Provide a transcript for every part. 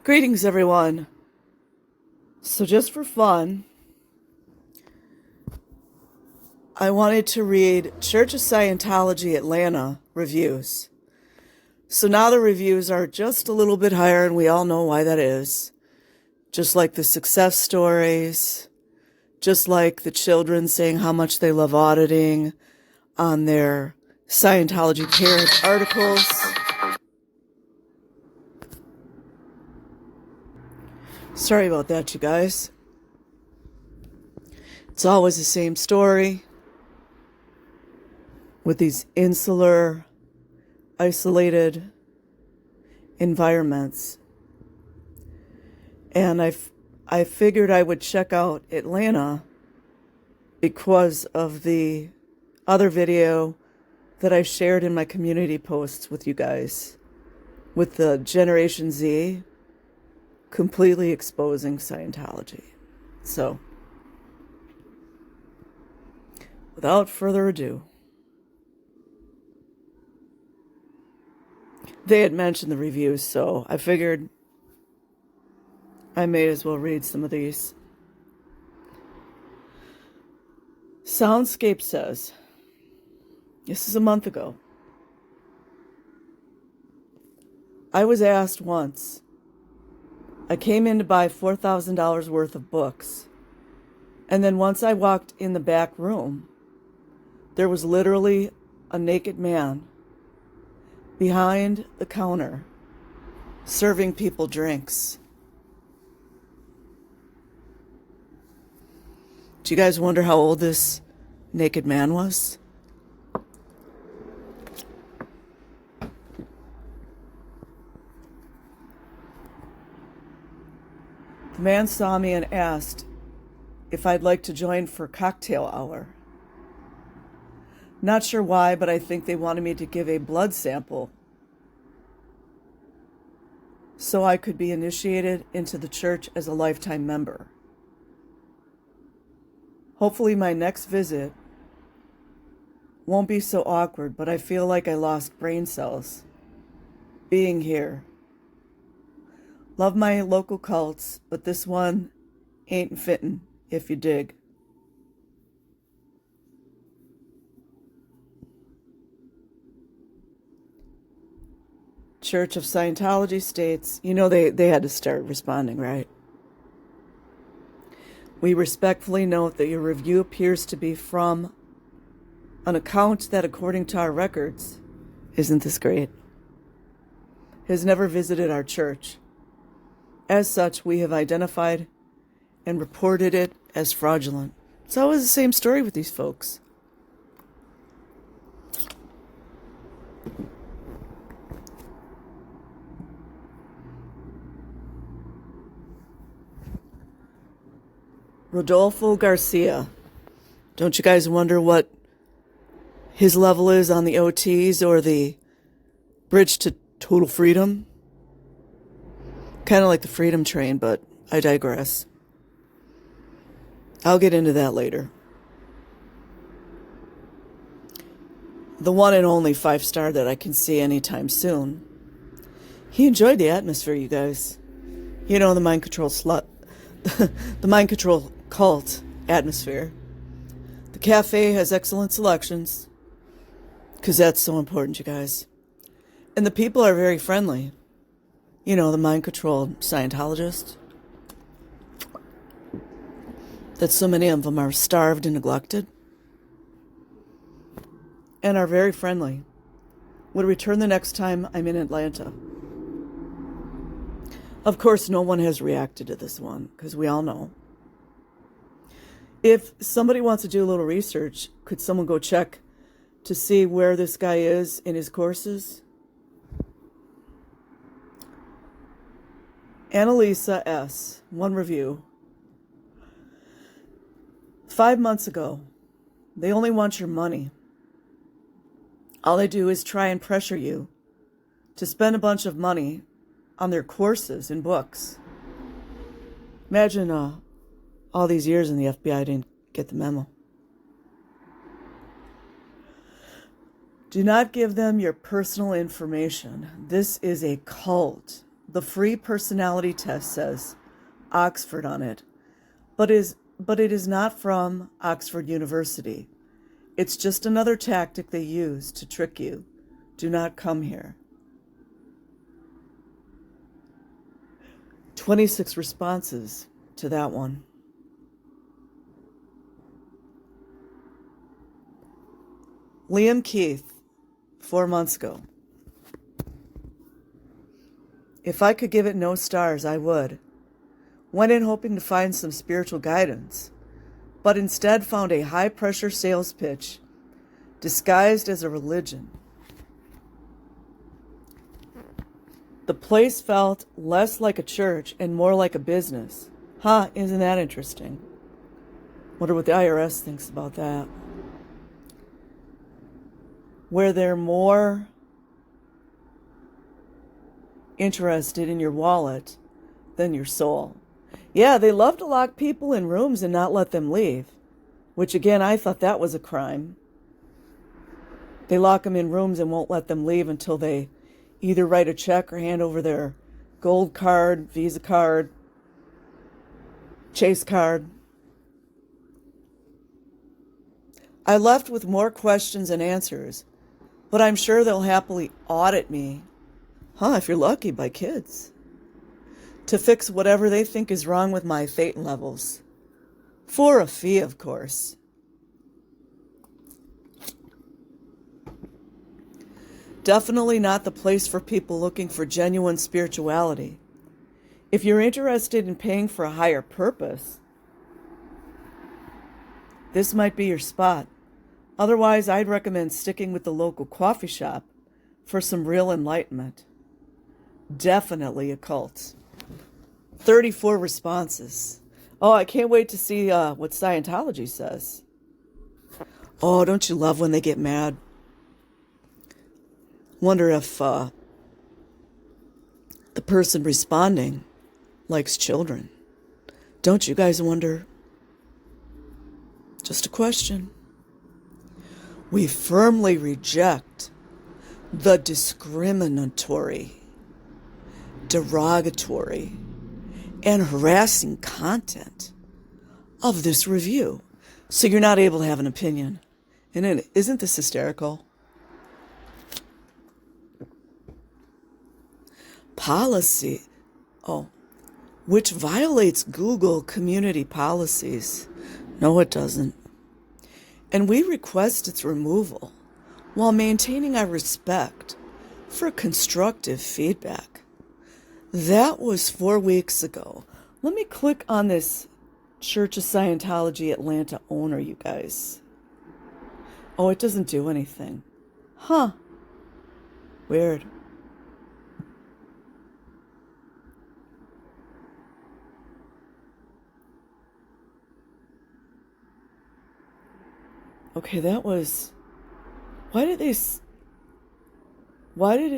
Greetings, everyone. So just for fun, I wanted to read Church of Scientology Atlanta reviews. So now the reviews are just a little bit higher, and we all know why that is. Just like the success stories, just like the children saying how much they love auditing on their Scientology parent articles. Sorry about that, you guys. It's always the same story with these insular, isolated environments. And I figured I would check out Atlanta because of the other video that I shared in my community posts with you guys, with the Generation Z completely exposing Scientology. So, without further ado, they had mentioned the reviews, so I figured I may as well read some of these. Soundscape says, this is a month ago. I was asked once. I came in to buy $4,000 worth of books. And then once I walked in the back room, there was literally a naked man behind the counter serving people drinks. Do you guys wonder how old this naked man was? The man saw me and asked if I'd like to join for cocktail hour. Not sure why, but I think they wanted me to give a blood sample so I could be initiated into the church as a lifetime member. Hopefully my next visit won't be so awkward, but I feel like I lost brain cells being here. Love my local cults, but this one ain't fittin', if you dig. Church of Scientology states, they had to start responding, right? We respectfully note that your review appears to be from an account that, according to our records, isn't this great, has never visited our church. As such, we have identified and reported it as fraudulent. It's always the same story with these folks. Rodolfo Garcia. Don't you guys wonder what his level is on the OTs or the bridge to total freedom? Kind of like the freedom train, but I digress. I'll get into that later. The one and only 5-star that I can see anytime soon. He enjoyed the atmosphere, you guys. The mind control the mind control cult atmosphere. The cafe has excellent selections, because that's so important, you guys. And the people are very friendly. The mind-controlled Scientologists. That so many of them are starved and neglected. And are very friendly. Would return the next time I'm in Atlanta. Of course, no one has reacted to this one, because we all know. If somebody wants to do a little research, could someone go check to see where this guy is in his courses? Annalisa S., one review. 5 months ago, they only want your money. All they do is try and pressure you to spend a bunch of money on their courses and books. Imagine all these years in the FBI didn't get the memo. Do not give them your personal information. This is a cult. The free personality test says Oxford on it, but it is not from Oxford University. It's just another tactic they use to trick you. Do not come here. 26 responses to that one. Liam Keith, 4 months ago. If I could give it no stars, I would. Went in hoping to find some spiritual guidance, but instead found a high-pressure sales pitch disguised as a religion. The place felt less like a church and more like a business. Huh, isn't that interesting? Wonder what the IRS thinks about that. Where they're more interested in your wallet than your soul. Yeah, they love to lock people in rooms and not let them leave, which again, I thought that was a crime. They lock them in rooms and won't let them leave until they either write a check or hand over their gold card, Visa card, Chase card. I left with more questions than answers, but I'm sure they'll happily audit me. Huh, if you're lucky, by kids. To fix whatever they think is wrong with my Thetan levels. For a fee, of course. Definitely not the place for people looking for genuine spirituality. If you're interested in paying for a higher purpose, this might be your spot. Otherwise, I'd recommend sticking with the local coffee shop for some real enlightenment. Definitely a cult. 34 responses. Oh, I can't wait to see what Scientology says. Oh, don't you love when they get mad? Wonder if the person responding likes children. Don't you guys wonder? Just a question. We firmly reject the discriminatory, derogatory, and harassing content of this review. So you're not able to have an opinion. And isn't this hysterical? Policy, which violates Google community policies. No, it doesn't. And we request its removal while maintaining our respect for constructive feedback. That was 4 weeks ago. Let me click on this Church of Scientology Atlanta owner, you guys. Oh, it doesn't do anything. Huh. Weird. Okay, that was... Why did it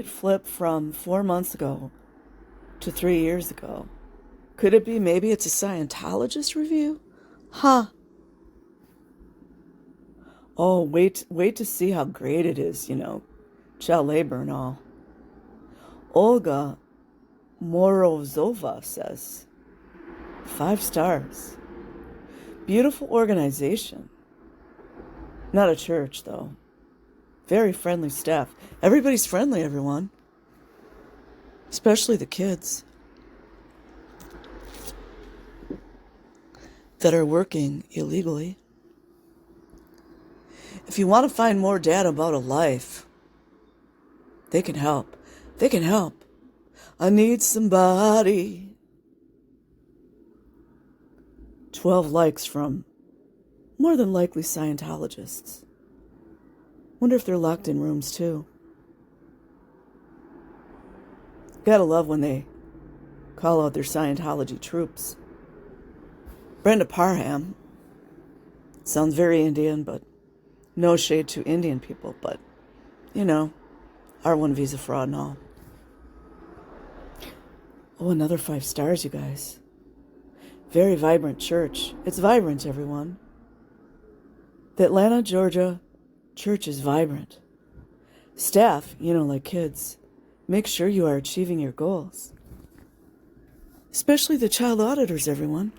flip from 4 months ago to 3 years ago? Could it be maybe it's a Scientologist review? Huh. Oh, wait to see how great it is, child labor and all. Olga Morozova says, 5 stars. Beautiful organization. Not a church, though. Very friendly staff. Everybody's friendly, everyone. Especially the kids that are working illegally. If you want to find more data about a life, they can help. They can help. I need somebody. 12 likes from more than likely Scientologists. Wonder if they're locked in rooms too. Gotta love when they call out their Scientology troops. Brenda Parham. Sounds very Indian, but no shade to Indian people, but, R1 visa fraud and all. Oh, another 5 stars, you guys. Very vibrant church. It's vibrant, everyone. The Atlanta, Georgia church is vibrant. Staff, like kids, make sure you are achieving your goals. Especially the child auditors, everyone.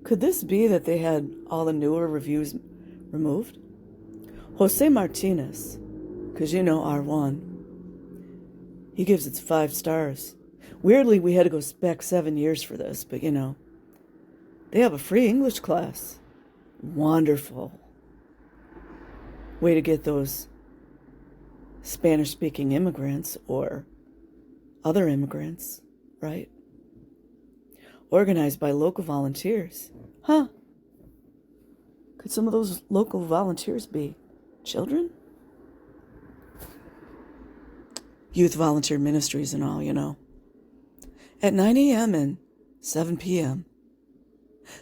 Could this be that they had all the newer reviews removed? Jose Martinez, because you know R1, he gives it 5 stars. Weirdly, we had to go back 7 years for this, but you know, they have a free English class. Wonderful. Way to get those Spanish-speaking immigrants or other immigrants, right? Organized by local volunteers. Huh. Could some of those local volunteers be children? Youth volunteer ministries and all, you know. At 9 a.m. and 7 p.m.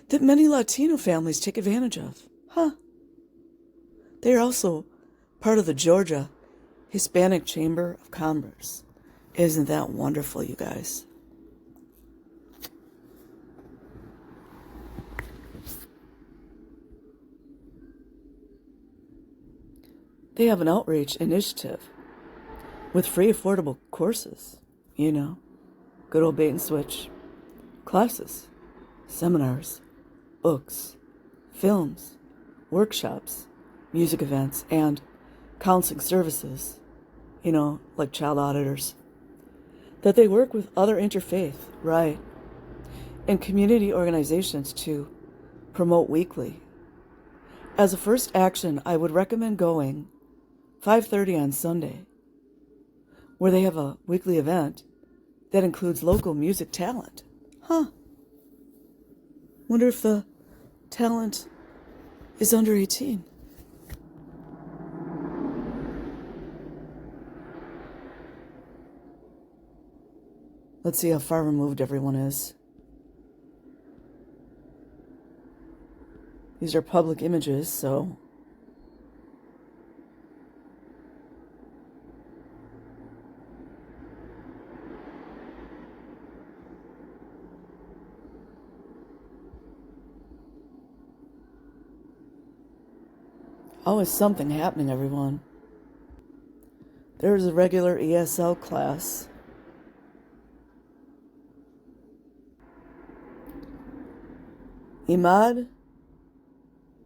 that many Latino families take advantage of. Huh. They are also part of the Georgia Hispanic Chamber of Commerce. Isn't that wonderful, you guys? They have an outreach initiative with free affordable courses, you know, good old bait and switch, classes, seminars, books, films, workshops, music events, and counseling services, you know, like child auditors, that they work with other interfaith, right, and community organizations to promote weekly. As a first action, I would recommend going 5:30 on Sunday, where they have a weekly event that includes local music talent. Huh. Wonder if the talent is under 18. Let's see how far removed everyone is. These are public images, so always something happening, everyone. There's a regular ESL class. Imad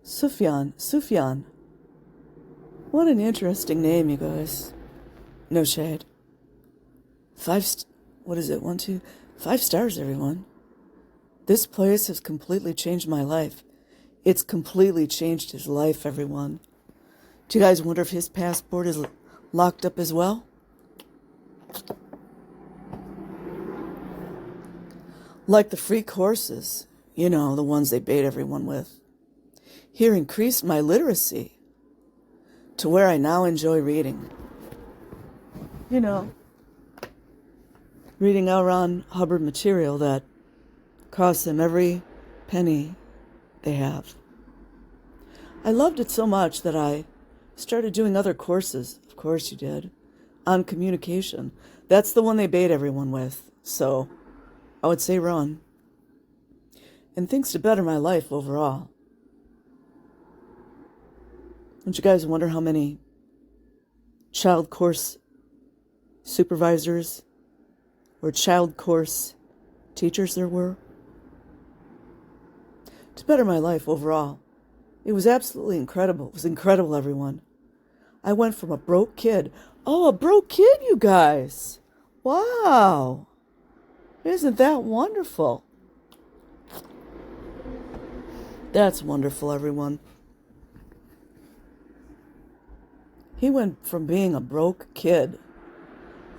Sufyan. What an interesting name, you guys. No shade. 5 stars, everyone. This place has completely changed my life. It's completely changed his life, everyone. Do you guys wonder if his passport is locked up as well? Like the free courses, you know, the ones they bait everyone with. Here increased my literacy to where I now enjoy reading. You know, reading L. Ron Hubbard material that costs them every penny they have. I loved it so much that I started doing other courses. Of course you did. On communication. That's the one they bait everyone with. So I would say run. And things to better my life overall. Don't you guys wonder how many child course supervisors or child course teachers there were? To better my life overall. It was absolutely incredible. It was incredible, everyone. I went from a broke kid. Oh, a broke kid, you guys. Wow. Isn't that wonderful? That's wonderful, everyone. He went from being a broke kid,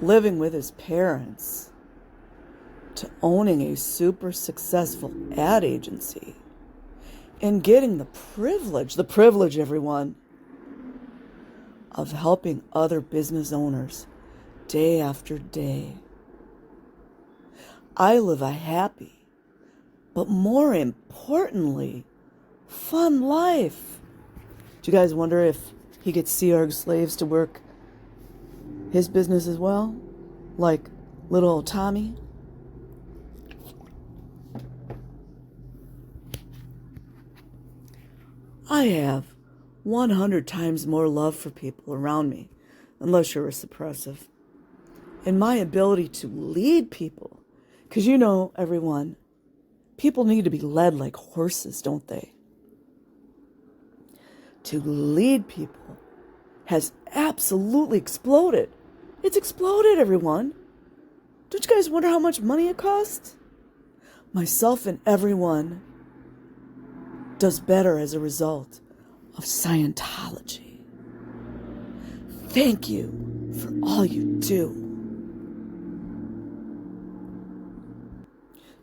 living with his parents, to owning a super successful ad agency and getting the privilege, everyone, of helping other business owners day after day. I live a happy, but more importantly, fun life. Do you guys wonder if he gets Sea Org slaves to work his business as well? Like little old Tommy? I have 100 times more love for people around me, unless you're a suppressive. And my ability to lead people, because everyone, people need to be led like horses, don't they? To lead people has absolutely exploded. It's exploded, everyone. Don't you guys wonder how much money it costs? Myself and everyone does better as a result of Scientology. Thank you for all you do.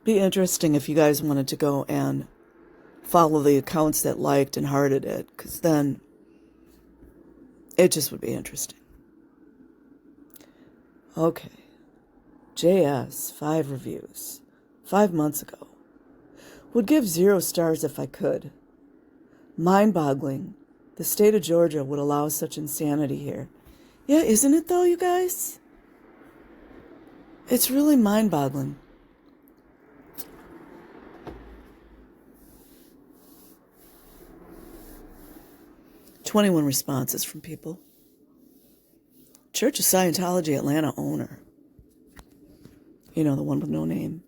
Be interesting if you guys wanted to go and follow the accounts that liked and hearted it, because then it just would be interesting. Okay. JS, 5 reviews. 5 months ago. Would give 0 stars if I could. Mind-boggling. The state of Georgia would allow such insanity here. Yeah, isn't it though, you guys? It's really mind-boggling. "21 responses from people. Church of Scientology Atlanta owner. The one with no name,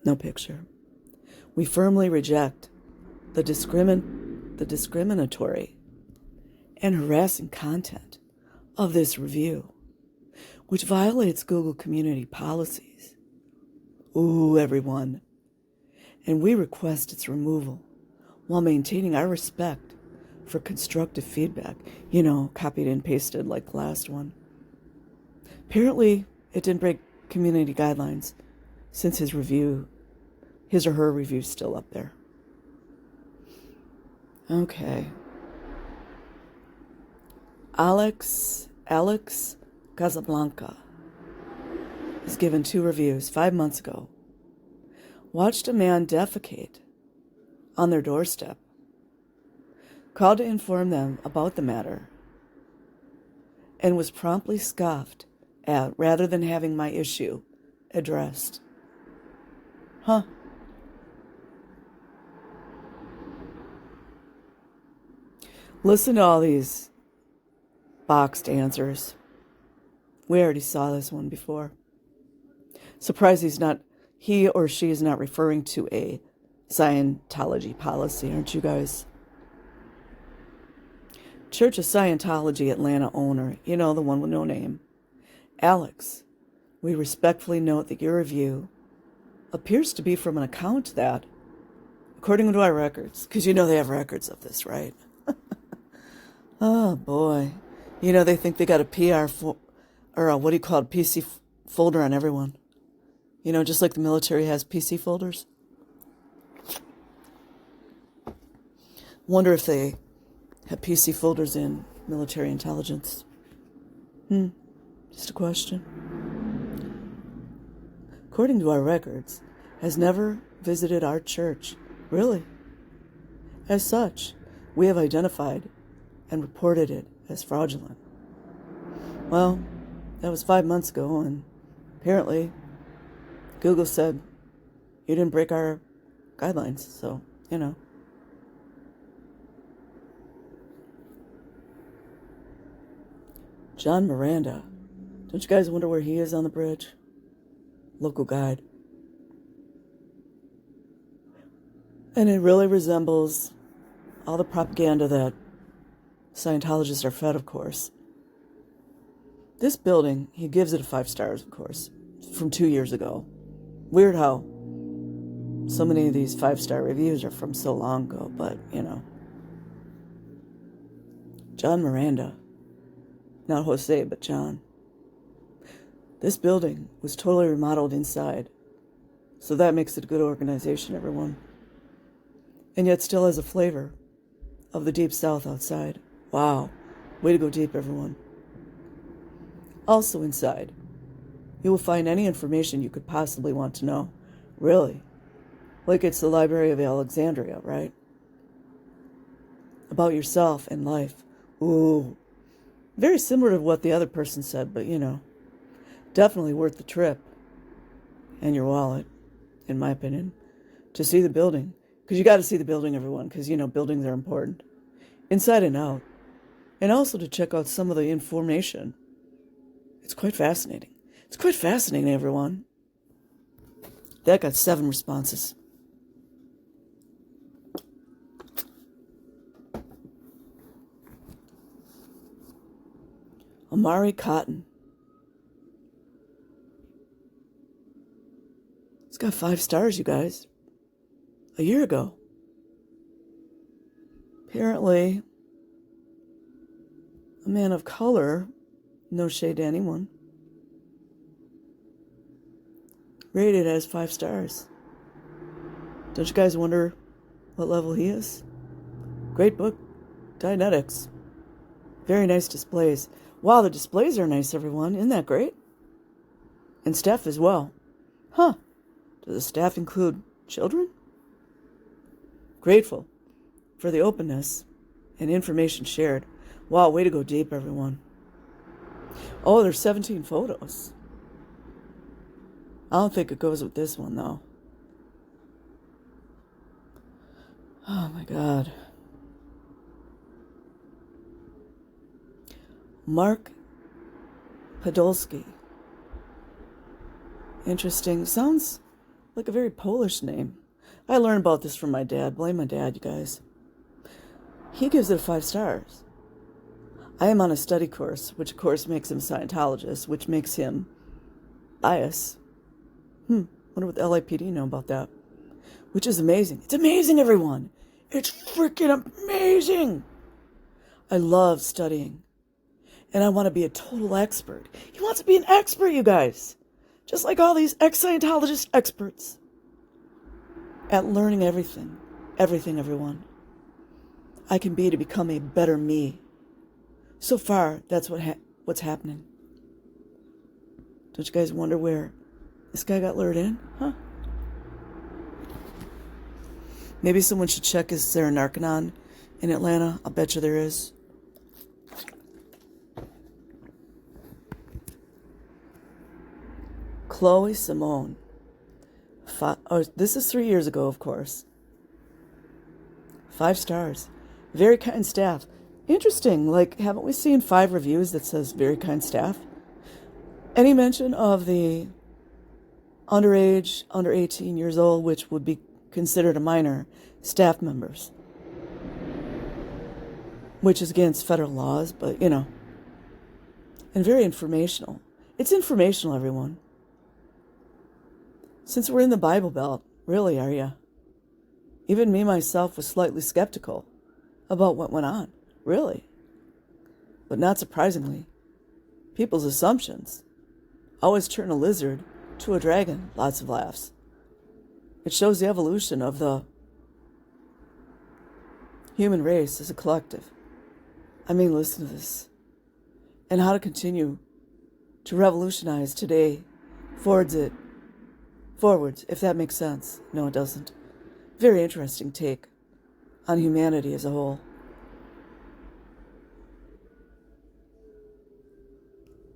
no picture. We firmly reject the discriminatory and harassing content of this review, which violates Google community policies. Ooh, everyone. And we request its removal while maintaining our respect for constructive feedback. Copied and pasted like the last one. Apparently, it didn't break community guidelines since his or her review's still up there. Okay. Alex Casablanca has given 2 reviews 5 months ago. Watched a man defecate on their doorstep. Called to inform them about the matter and was promptly scoffed at rather than having my issue addressed. Huh. Listen to all these boxed answers. We already saw this one before. Surprised he or she is not referring to a Scientology policy, aren't you guys? Church of Scientology Atlanta owner, the one with no name. Alex, we respectfully note that your review appears to be from an account that, according to our records, because they have records of this, right? Oh, boy. They think they got a PR, PC folder on everyone. Just like the military has PC folders. Wonder if they have PC folders in military intelligence. Just a question. According to our records, has never visited our church. Really? As such, we have identified and reported it as fraudulent. Well, that was 5 months ago, and apparently Google said you didn't break our guidelines, so, John Miranda. Don't you guys wonder where he is on the bridge? Local guide. And it really resembles all the propaganda that Scientologists are fed, of course. This building, he gives it 5 stars, of course, from 2 years ago. Weird how so many of these 5-star reviews are from so long ago, but, John Miranda. Not Jose, but John. This building was totally remodeled inside, so that makes it a good organization, everyone. And yet still has a flavor of the Deep South outside. Wow. Way to go deep, everyone. Also inside, you will find any information you could possibly want to know. Really. Like it's the Library of Alexandria, right? About yourself and life. Ooh. Very similar to what the other person said, but definitely worth the trip and your wallet, in my opinion, to see the building. Because you got to see the building, everyone, because, buildings are important. inside and out, and also to check out some of the information. It's quite fascinating. It's quite fascinating, everyone. That got 7 responses. Amari Cotton. It's got 5 stars, you guys. A year ago. Apparently, a man of color, no shade to anyone, rated as 5 stars. Don't you guys wonder what level he is? Great book, Dianetics. Very nice displays. Wow, the displays are nice, everyone. Isn't that great? And staff as well. Huh. Does the staff include children? Grateful for the openness and information shared. Wow, way to go deep, everyone. Oh, there's 17 photos. I don't think it goes with this one, though. Oh, my God. Mark Podolsky. Interesting. Sounds like a very Polish name. I learned about this from my dad. Blame my dad, you guys. He gives it 5 stars. I am on a study course, which of course makes him a Scientologist, which makes him biased. Wonder what the LAPD know about that. Which is amazing. It's amazing, everyone. It's freaking amazing. I love studying. And I want to be a total expert. He wants to be an expert, you guys. Just like all these ex-Scientologist experts. At learning everything. Everything, everyone. I can be to become a better me. So far, that's what's happening. Don't you guys wonder where this guy got lured in? Huh? Maybe someone should check, is there a Narcanon in Atlanta? I'll bet you there is. Chloe Simone. This is 3 years ago, of course. 5 stars. Very kind staff. Interesting, like, haven't we seen 5 reviews that says very kind staff? Any mention of the underage, under 18 years old, which would be considered a minor, staff members? Which is against federal laws, but, you know. And very informational. It's informational, everyone. Since we're in the Bible Belt, really, are you? Even me, myself, was slightly skeptical about what went on. Really. But not surprisingly, people's assumptions always turn a lizard to a dragon. Lots of laughs. It shows the evolution of the human race as a collective. I mean, listen to this. And how to continue to revolutionize today forwards, if that makes sense. No, it doesn't. Very interesting take on humanity as a whole.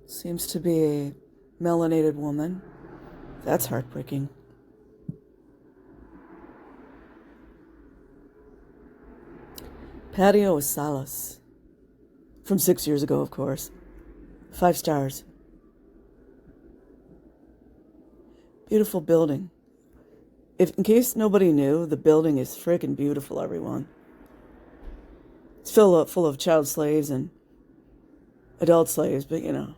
Seems to be a melanated woman. That's heartbreaking. Patio Salas. From 6 years ago, of course. 5 stars. Beautiful building. In case nobody knew, the building is freaking beautiful, everyone. It's full of child slaves and adult slaves, but you know,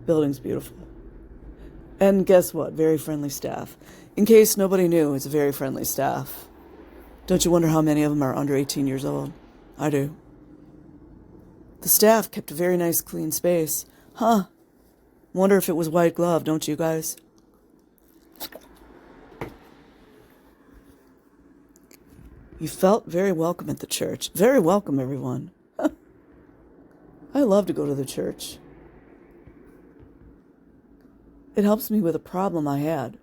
building's beautiful. And guess what? Very friendly staff. In case nobody knew, it's a very friendly staff. Don't you wonder how many of them are under 18 years old? I do. The staff kept a very nice, clean space. Huh. Wonder if it was white glove, don't you guys? You felt very welcome at the church. Very welcome, everyone. I love to go to the church. It helps me with a problem I had.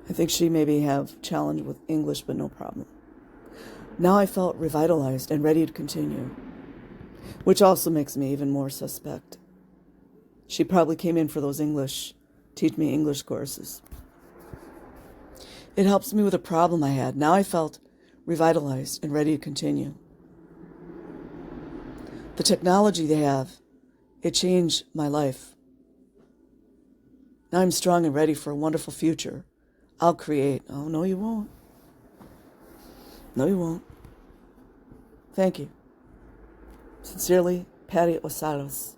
I think she maybe have challenge with English, but no problem. Now I felt revitalized and ready to continue, which also makes me even more suspect. She probably came in for those teach me English courses. It helps me with a problem I had. Now I felt revitalized, and ready to continue. The technology they have, it changed my life. Now I'm strong and ready for a wonderful future. I'll create. Oh, no, you won't. No, you won't. Thank you. Sincerely, Patty Osados.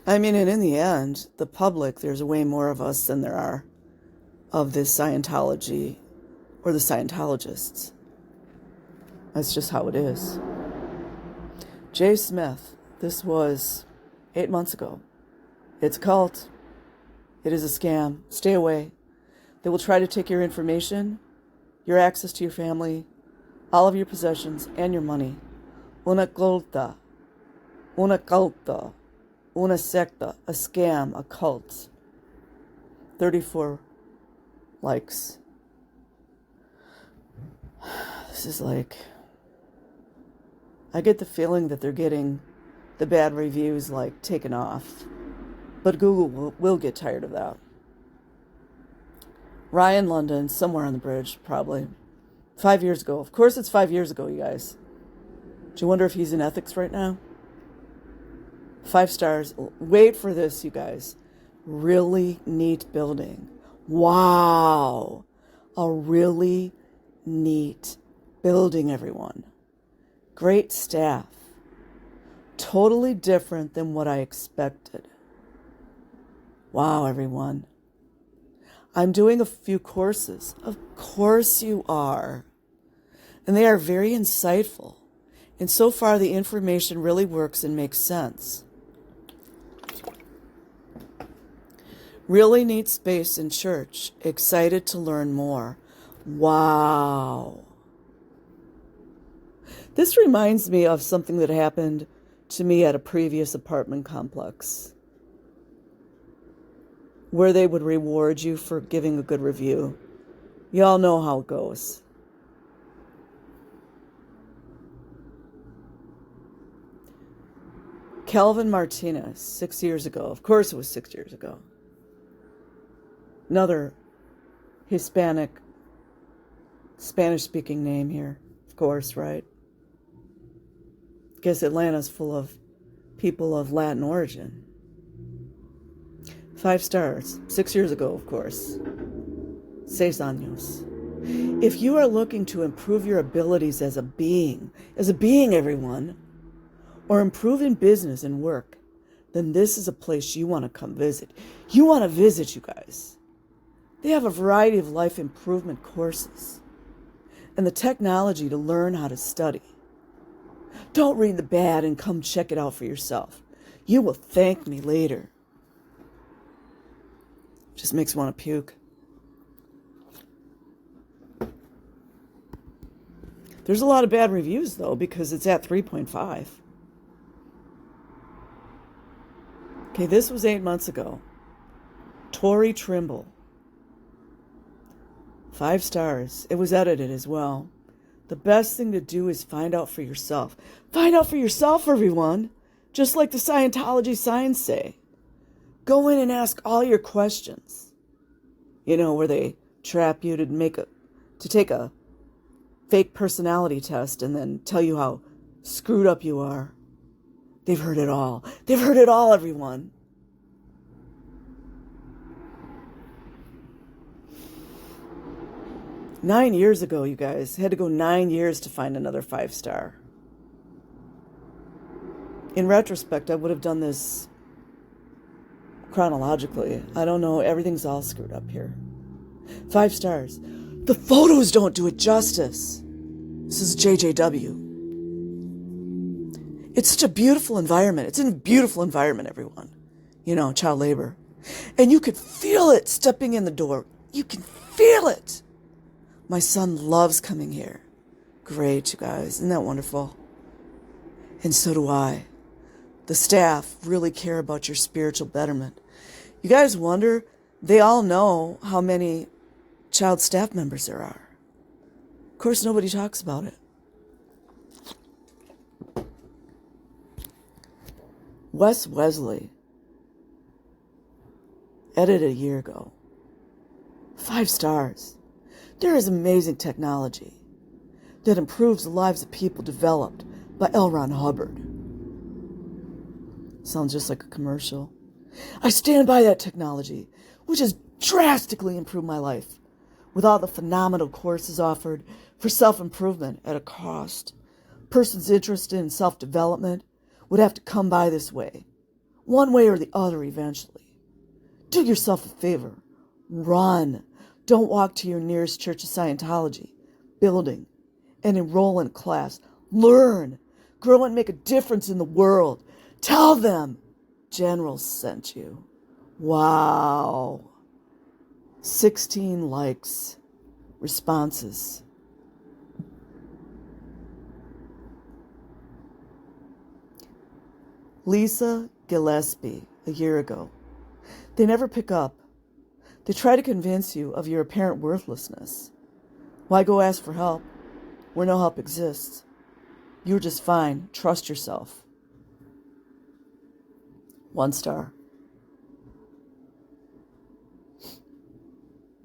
I mean, and in the end, the public, there's way more of us than there are of this Scientology or the Scientologists. That's just how it is. Jay Smith, this was 8 months ago. It's a cult. It is a scam. Stay away. They will try to take your information, your access to your family, all of your possessions, and your money. Una culta. Una culta. Una secta. A scam. A cult. 34 likes. This is like... I get the feeling that they're getting the bad reviews like taken off. But Google will get tired of that. Ryan London, somewhere on the bridge, probably. 5 years ago. Of course it's 5 years ago, you guys. Do you wonder if he's in ethics right now? 5 stars. Wait for this, you guys. Really neat building. Wow. A really neat building, everyone. Great staff. Totally different than what I expected. Wow, everyone. I'm doing a few courses. Of course you are. And they are very insightful. And so far, the information really works and makes sense. Really neat space in church. Excited to learn more. Wow. This reminds me of something that happened to me at a previous apartment complex, where they would reward you for giving a good review. You all know how it goes. Calvin Martinez, 6 years ago. Of course it was 6 years ago. Another Hispanic, Spanish-speaking name here. Of course, right? Guess Atlanta's full of people of Latin origin. 5 stars. 6 years ago, of course. 6 años. If you are looking to improve your abilities as a being, everyone, or improve in business and work, then this is a place you want to come visit. You want to visit, you guys. They have a variety of life improvement courses and the technology to learn how to study. Don't read the bad and come check it out for yourself. You will thank me later. Just makes me want to puke. There's a lot of bad reviews, though, because it's at 3.5. Okay, this was 8 months ago. Tori Trimble. 5 stars. It was edited as well. The best thing to do is find out for yourself. Find out for yourself, everyone. Just like the Scientology signs say. Go in and ask all your questions. You know, where they trap you to take a fake personality test and then tell you how screwed up you are. They've heard it all. They've heard it all, everyone. Nine years ago, you guys. Had to go 9 years to find another 5 star. In retrospect, I would have done this chronologically. I don't know. Everything's all screwed up here. 5 stars. The photos don't do it justice. This is JJW. It's such a beautiful environment. It's in a beautiful environment, everyone. You know, child labor. And you could feel it stepping in the door. You can feel it. My son loves coming here. Great, you guys. Isn't that wonderful? And so do I. The staff really care about your spiritual betterment. You guys wonder, they all know how many child staff members there are. Of course, nobody talks about it. Wes Wesley. Edited a year ago. 5 stars. There is amazing technology that improves the lives of people developed by L. Ron Hubbard. Sounds just like a commercial. I stand by that technology, which has drastically improved my life, with all the phenomenal courses offered for self-improvement at a cost. Persons interested in self-development would have to come by this way, one way or the other eventually. Do yourself a favor. Run. Don't walk to your nearest Church of Scientology building and enroll in a class. Learn. Grow and make a difference in the world. Tell them General sent you. Wow. 16 likes. Responses. Lisa Gillespie, a year ago. They never pick up. They try to convince you of your apparent worthlessness. Why go ask for help where no help exists? You're just fine. Trust yourself. 1 star.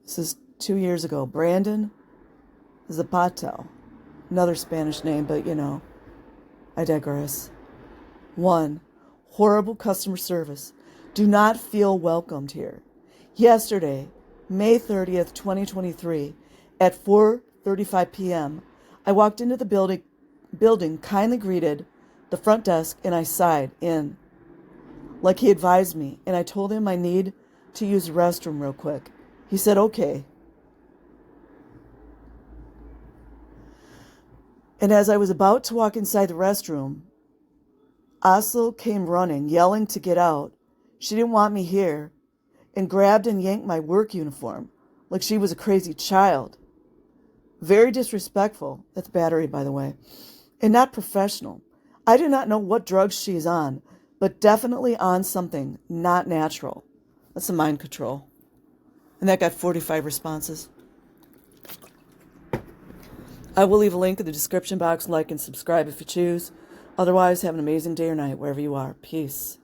This is 2 years ago. Brandon Zapatel. Another Spanish name, but I digress. 1. Horrible customer service. Do not feel welcomed here. Yesterday, May 30th, 2023, at 4:35 p.m., I walked into the building, kindly greeted the front desk, and I sighed in, like he advised me, and I told him I need to use the restroom real quick. He said, okay. And as I was about to walk inside the restroom, Asel came running, yelling to get out. She didn't want me here, and grabbed and yanked my work uniform like she was a crazy child. Very disrespectful. That's battery, by the way. And not professional. I do not know what drugs she is on, but definitely on something not natural. That's a mind control. And that got 45 responses. I will leave a link in the description box. Like and subscribe if you choose. Otherwise, have an amazing day or night wherever you are. Peace.